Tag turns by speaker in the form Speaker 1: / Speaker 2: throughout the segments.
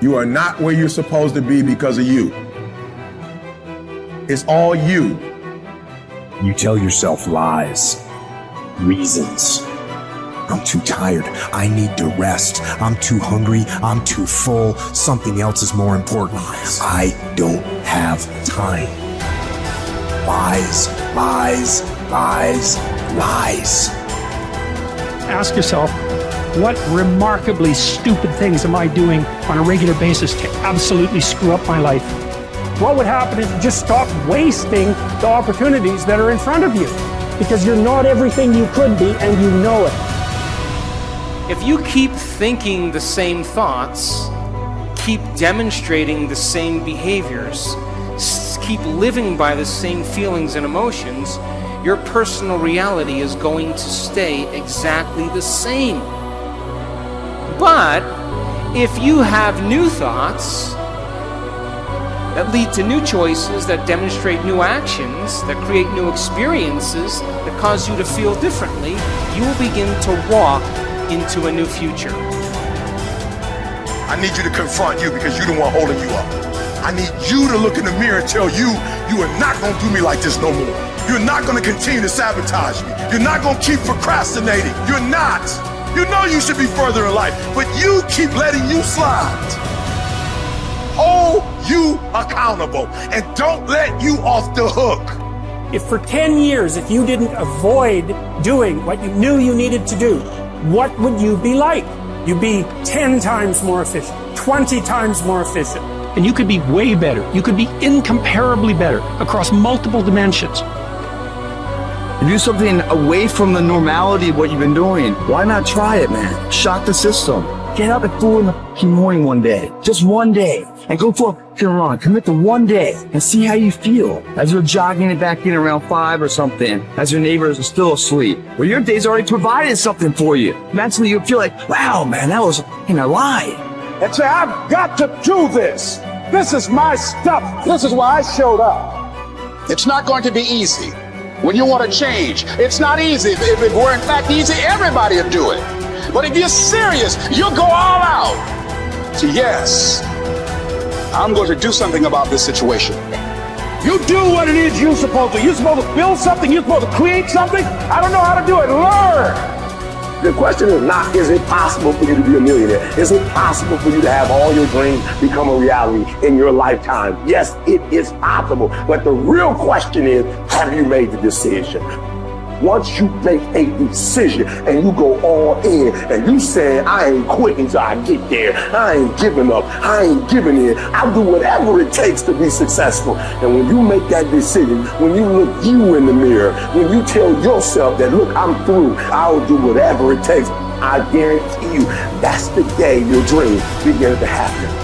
Speaker 1: You are not where you're supposed to be because of you. It's all you.
Speaker 2: You tell yourself lies, reasons. I'm too tired. I need to rest. I'm too hungry. I'm too full. Something else is more important. I don't have time. Lies, lies, lies, lies.
Speaker 3: Ask yourself, what remarkably stupid things am I doing on a regular basis to absolutely screw up my life? What would happen if you just stopped wasting the opportunities that are in front of you? Because you're not everything you could be, and you know it.
Speaker 4: If you keep thinking the same thoughts, keep demonstrating the same behaviors, keep living by the same feelings and emotions, your personal reality is going to stay exactly the same. But if you have new thoughts that lead to new choices, that demonstrate new actions, that create new experiences, that cause you to feel differently, you will begin to walk into a new future.
Speaker 1: I need you to confront you because you're the one holding you up. I need you to look in the mirror and tell you, you are not going to do me like this no more. You're not going to continue to sabotage me. You're not going to keep procrastinating. You're not. You know you should be further in life, but you keep letting you slide. Hold you accountable and don't let you off the hook.
Speaker 3: If for 10 years, if you didn't avoid doing what you knew you needed to do, what would you be like? You'd be 10 times more efficient, 20 times more efficient. And you could be way better. You could be incomparably better across multiple dimensions.
Speaker 5: Do something away from the normality of what you've been doing. Why not try it, man? Shock the system. Get up at 4 in the morning one day, just one day, and go for a run. Commit to one day and see how you feel as you're jogging it back in around 5 or something, as your neighbors are still asleep. Well, your day's already provided something for you. Mentally, you feel like, wow, man, that was a lie.
Speaker 6: And say, I've got to do this. This is my stuff. This is why I showed up.
Speaker 7: It's not going to be easy. When you want to change, it's not easy. If it were in fact easy, everybody would do it. But if you're serious, you'll go all out. So yes, I'm going to do something about this situation.
Speaker 6: You do what it is you're supposed to. You're supposed to build something. You're supposed to create something. I don't know how to do it. Learn.
Speaker 8: The question is not, is it possible for you to be a millionaire? Is it possible for you to have all your dreams become a reality in your lifetime? Yes, it is possible. But the real question is, have you made the decision? Once you make a decision and you go all in and you say, I ain't quitting till I get there. I ain't giving up. I ain't giving in. I'll do whatever it takes to be successful. And when you make that decision, when you look you in the mirror, when you tell yourself that, look, I'm through, I'll do whatever it takes, I guarantee you, that's the day your dream begins to happen.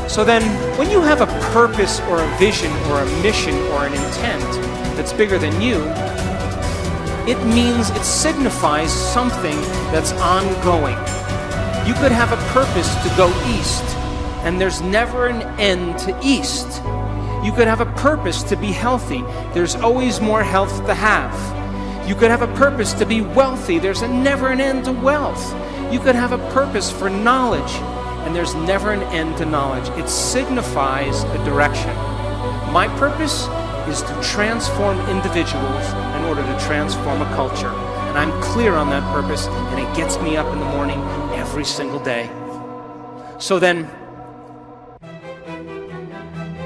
Speaker 4: So then, when you have a purpose or a vision or a mission or an intent that's bigger than you, it means it signifies something that's ongoing. You could have a purpose to go east, and there's never an end to east. You could have a purpose to be healthy. There's always more health to have. You could have a purpose to be wealthy. There's never an end to wealth. You could have a purpose for knowledge, and there's never an end to knowledge. It signifies a direction. My purpose is to transform individuals in order to transform a culture. And I'm clear on that purpose, and it gets me up in the morning every single day. So then,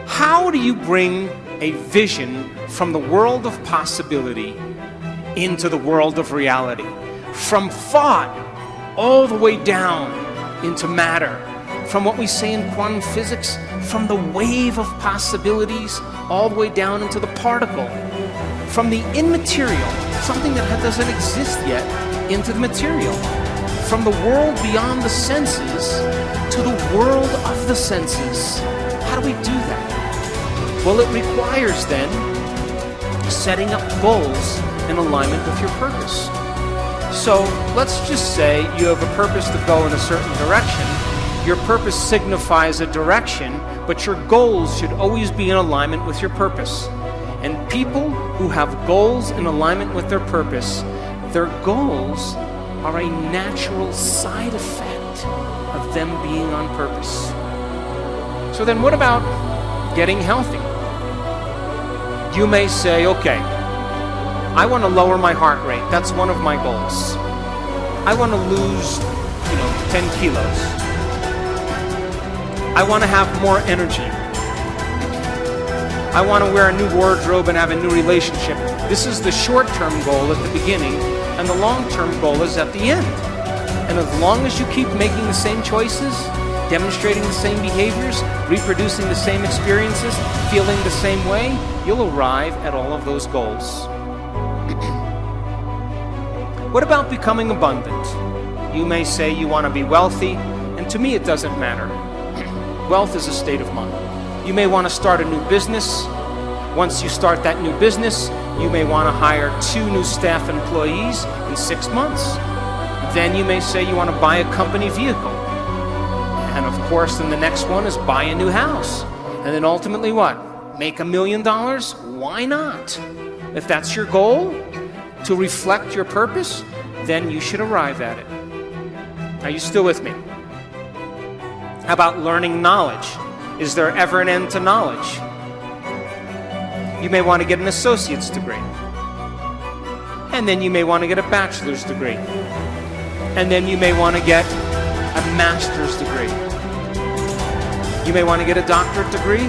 Speaker 4: how do you bring a vision from the world of possibility into the world of reality? From thought all the way down into matter. From what we say in quantum physics, from the wave of possibilities all the way down into the particle. From the immaterial, something that doesn't exist yet, into the material. From the world beyond the senses to the world of the senses. How do we do that? Well, it requires then setting up goals in alignment with your purpose. So let's just say you have a purpose to go in a certain direction. Your purpose signifies a direction, but your goals should always be in alignment with your purpose. And people who have goals in alignment with their purpose, Their goals are a natural side effect of them being on purpose. So then what about getting healthy? You may say, okay, I want to lower my heart rate. That's one of my goals. I want to lose, 10 kilos. I want to have more energy. I want to wear a new wardrobe and have a new relationship. This is the short-term goal at the beginning, and the long-term goal is at the end. And as long as you keep making the same choices, demonstrating the same behaviors, reproducing the same experiences, feeling the same way, you'll arrive at all of those goals. What about becoming abundant? You may say you want to be wealthy, and to me it doesn't matter. Wealth is a state of mind. You may want to start a new business. Once you start that new business, you may want to hire 2 new staff employees in 6 months. Then you may say you want to buy a company vehicle. And of course, then the next one is buy a new house. And then ultimately what? Make $1 million? Why not? If that's your goal, to reflect your purpose, then you should arrive at it. Are you still with me? How about learning knowledge? Is there ever an end to knowledge? You may want to get an associate's degree. And then you may want to get a bachelor's degree. And then you may want to get a master's degree. You may want to get a doctorate degree.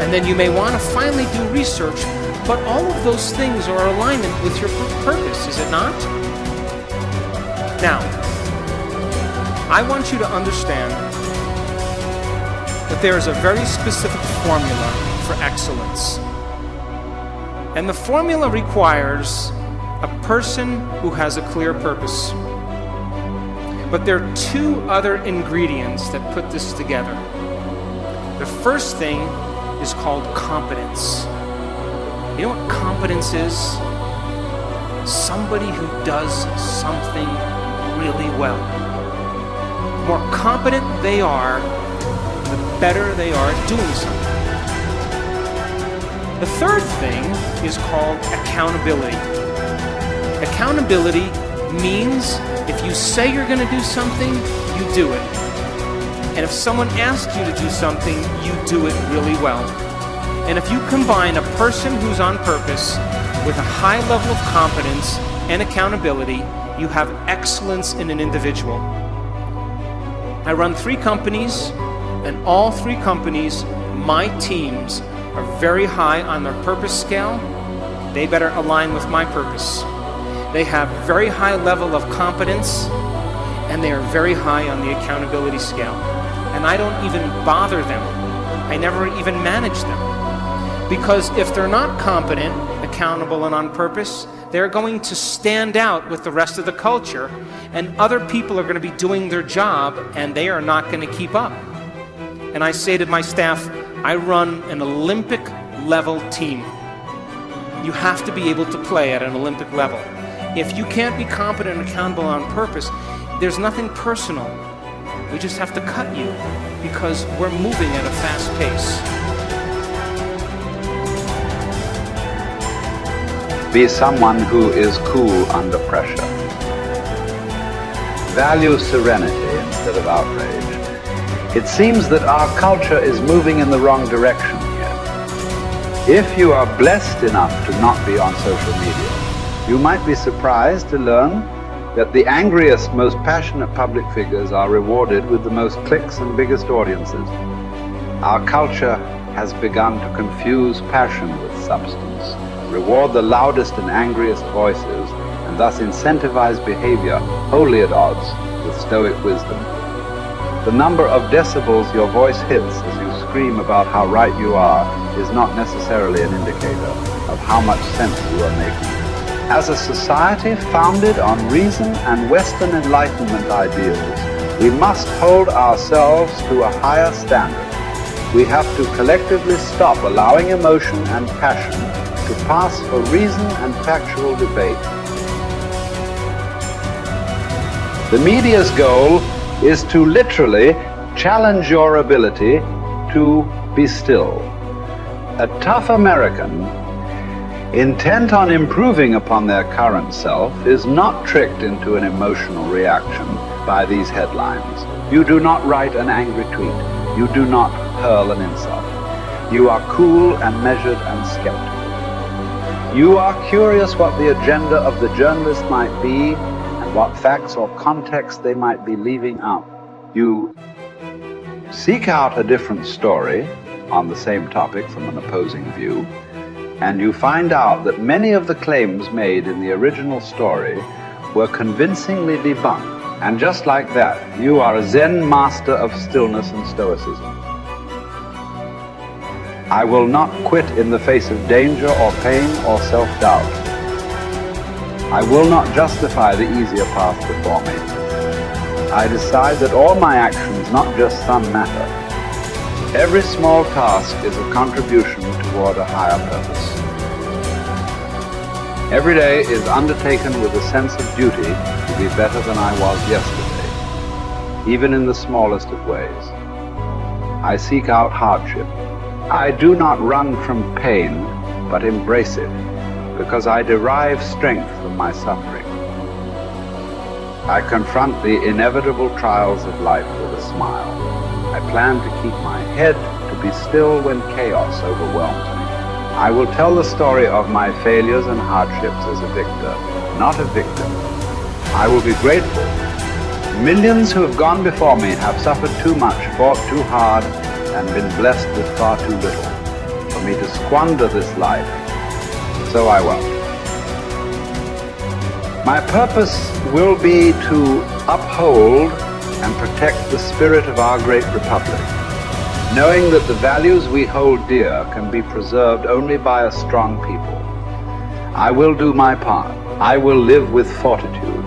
Speaker 4: And then you may want to finally do research. But all of those things are in alignment with your purpose, is it not? Now, I want you to understand that there is a very specific formula for excellence. And the formula requires a person who has a clear purpose. But there are 2 other ingredients that put this together. The first thing is called competence. You know what competence is? Somebody who does something really well. The more competent they are, the better they are at doing something. The third thing is called accountability. Accountability means if you say you're going to do something, you do it. And if someone asks you to do something, you do it really well. And if you combine a person who's on purpose with a high level of competence and accountability, you have excellence in an individual. I run 3 companies, and all 3 companies, my teams, are very high on their purpose scale. They better align with my purpose. They have very high level of competence, and they are very high on the accountability scale. And I don't even bother them. I never even manage them. Because if they're not competent, accountable, and on purpose, they're going to stand out with the rest of the culture, and other people are going to be doing their job, and they are not going to keep up. And I say to my staff, I run an Olympic level team. You have to be able to play at an Olympic level. If you can't be competent and accountable on purpose, there's nothing personal. We just have to cut you because we're moving at a fast pace.
Speaker 9: Be someone who is cool under pressure. Value serenity instead of outrage. It seems that our culture is moving in the wrong direction here. If you are blessed enough to not be on social media, you might be surprised to learn that the angriest, most passionate public figures are rewarded with the most clicks and biggest audiences. Our culture has begun to confuse passion with substance, reward the loudest and angriest voices, and thus incentivize behavior wholly at odds with stoic wisdom. The number of decibels your voice hits as you scream about how right you are is not necessarily an indicator of how much sense you are making. As a society founded on reason and Western Enlightenment ideals, we must hold ourselves to a higher standard. We have to collectively stop allowing emotion and passion to pass for reason and factual debate. The media's goal is to literally challenge your ability to be still. A tough American intent on improving upon their current self, is not tricked into an emotional reaction by these headlines. You do not write an angry tweet. You do not hurl an insult. You are cool and measured and skeptical. You are curious what the agenda of the journalist might be and what facts or context they might be leaving out. You seek out a different story on the same topic from an opposing view, and you find out that many of the claims made in the original story were convincingly debunked. And just like that, you are a Zen master of stillness and stoicism. I will not quit in the face of danger or pain or self-doubt. I will not justify the easier path before me. I decide that all my actions, not just some matter. Every small task is a contribution toward a higher purpose. Every day is undertaken with a sense of duty to be better than I was yesterday, even in the smallest of ways. I seek out hardship. I do not run from pain, but embrace it, because I derive strength from my suffering. I confront the inevitable trials of life with a smile. I plan to keep my head to be still when chaos overwhelms me. I will tell the story of my failures and hardships as a victor, not a victim. I will be grateful. Millions who have gone before me have suffered too much, fought too hard, and been blessed with far too little for me to squander this life. So I won't. My purpose will be to uphold and protect the spirit of our great republic, knowing that the values we hold dear can be preserved only by a strong people. I will do my part. I will live with fortitude.